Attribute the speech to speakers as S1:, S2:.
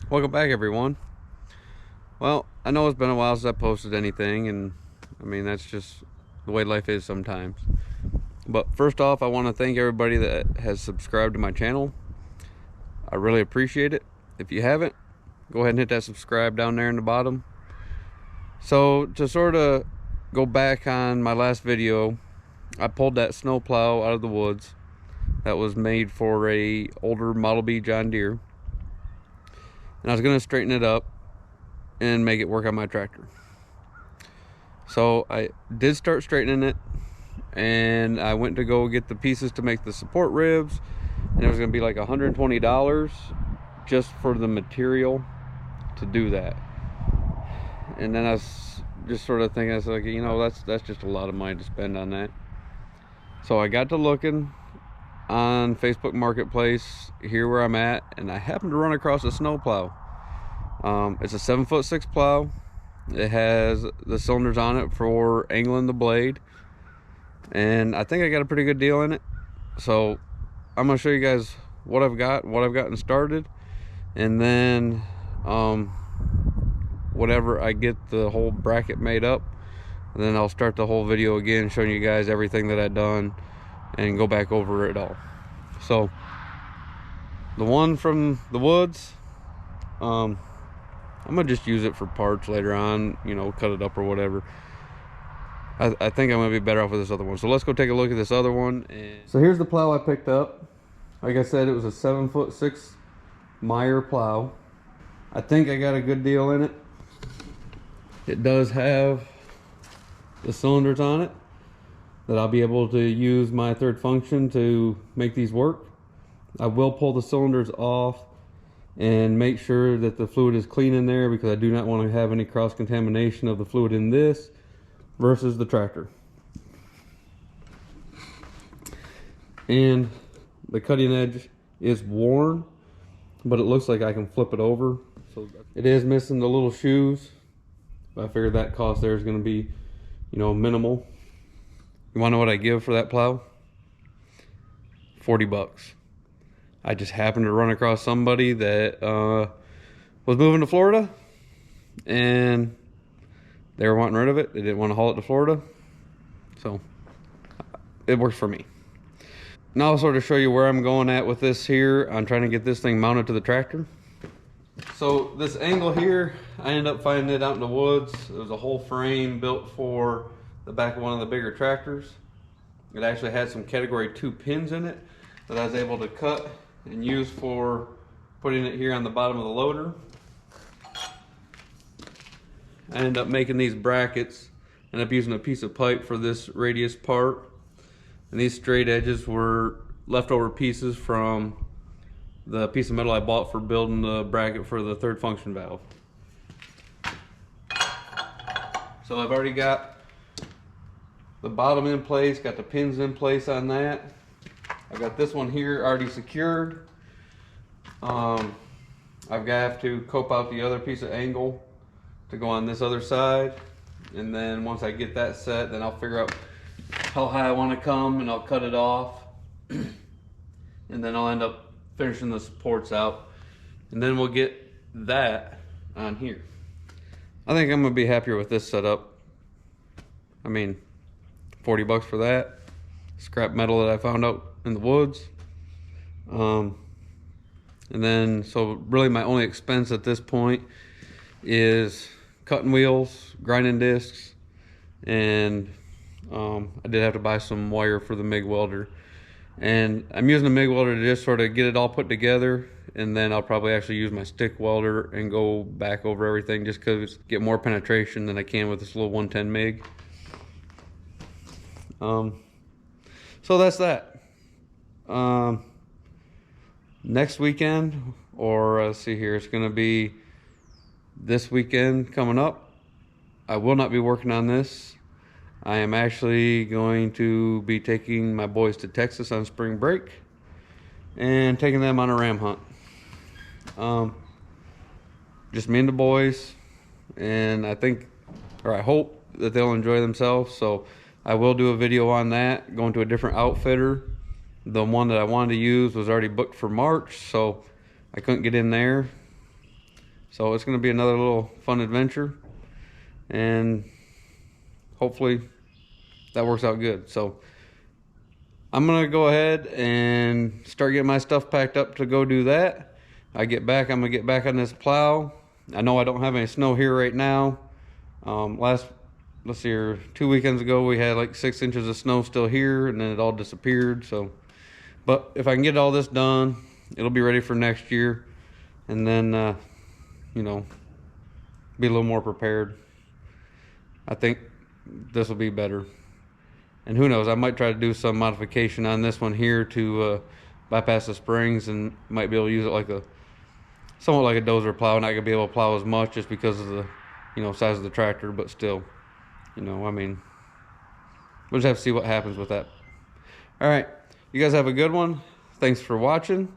S1: Welcome back, everyone. Well, I know it's been a while since I posted anything, and I mean, that's just the way life is sometimes. But first off, I want to thank everybody that has subscribed to my channel. I really appreciate it. If you haven't, go ahead and hit that subscribe down there in the bottom. So to sort of go back on my last video, I pulled that snow plow out of the woods that was made for a older Model B John Deere, and I was going to straighten it up and make it work on my tractor. So I did start straightening it, and I went to go get the pieces to make the support ribs, and it was going to be like $120 just for the material to do that. And then I was just sort of thinking, I was like, you know, that's just a lot of money to spend on that. So I got to looking on Facebook Marketplace here where I'm at, and I happened to run across a snow plow. It's a 7'6" plow. It has the cylinders on it for angling the blade, and I think I got a pretty good deal in it. So I'm gonna show you guys what I've gotten started, and then whenever I get the whole bracket made up, and then I'll start the whole video again, showing you guys everything that I've done and go back over it all. So the one from the woods, I'm gonna just use it for parts later on, you know, cut it up or whatever. I think I'm gonna be better off with this other one. So let's go take a look at this other one. So here's the plow I picked up. Like I said, it was a 7'6" Meyer plow. I think I got a good deal in it. It does have the cylinders on it that I'll be able to use my third function to make these work. I will pull the cylinders off and make sure that the fluid is clean in there, because I do not want to have any cross-contamination of the fluid in this versus the tractor. And the cutting edge is worn, but it looks like I can flip it over. So it is missing the little shoes, but I figured that cost there is going to be, you know, minimal. You want to know what I give for that plow? 40 bucks. I just happened to run across somebody that was moving to Florida, and they were wanting rid of it. They didn't want to haul it to Florida, so it works for me. Now I'll sort of show you where I'm going at with this here. I'm trying to get this thing mounted to the tractor. So this angle here, I ended up finding it out in the woods. It was a whole frame built for the back of one of the bigger tractors. It actually had some category 2 pins in it that I was able to cut and use for putting it here on the bottom of the loader. I ended up making these brackets. Ended up using a piece of pipe for this radius part, and these straight edges were leftover pieces from the piece of metal I bought for building the bracket for the third function valve. So I've already got the bottom in place, got the pins in place on that. I've got this one here already secured. I've got to cope out the other piece of angle to go on this other side, and then once I get that set, then I'll figure out how high I want to come, and I'll cut it off, and then I'll end up finishing the supports out, and then we'll get that on here. I think I'm gonna be happier with this setup. I mean, 40 bucks for that scrap metal that I found out in the woods. And then, so really my only expense at this point is cutting wheels, grinding discs, and I did have to buy some wire for the MIG welder. And I'm using the MIG welder to just sort of get it all put together, and then I'll probably actually use my stick welder and go back over everything, just because get more penetration than I can with this little 110 MIG. So that's that. Next weekend, or let's see here, it's gonna be this weekend coming up. I will not be working on this. I am actually going to be taking my boys to Texas on spring break and taking them on a ram hunt. Just me and the boys, and I think, or I hope that they'll enjoy themselves. So I will do a video on that, going to a different outfitter. The one that I wanted to use was already booked for March, so I couldn't get in there. So it's going to be another little fun adventure, and hopefully that works out good. So I'm going to go ahead and start getting my stuff packed up to go do that. I'm going to get back on this plow. I know I don't have any snow here right now. Let's see here, 2 weekends ago we had like 6 inches of snow still here, and then it all disappeared. So, but if I can get all this done, it'll be ready for next year, and then you know, be a little more prepared. I think this will be better. And who knows, I might try to do some modification on this one here to bypass the springs, and might be able to use it like somewhat like a dozer plow. Not gonna be able to plow as much just because of the, size of the tractor, but still, I mean, we'll just have to see what happens with that. All right, you guys have a good one. Thanks for watching.